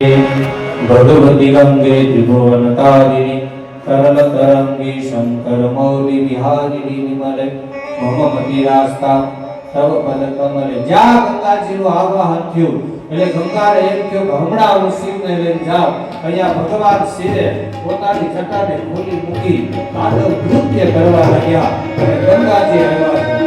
भगवती गंगे त्रिभुवनतारिणी तरलतरंगी शंकर मौली विहारिणी विमल मम मतिरास्ता तव पद कमल ज्या गंगाजीનું આવાહન થયું એટલે ગંગાએ એમ કહ્યું કે હમણાં હું શિવને લઈને જાઉં અહીંયા ભગવાન શિવે પોતાની જટાને ખોલી મૂકી તાંડવ નૃત્ય કરવા લાગ્યા અને ગંગાજી આવ્યા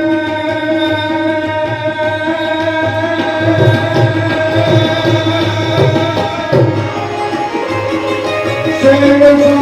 Sing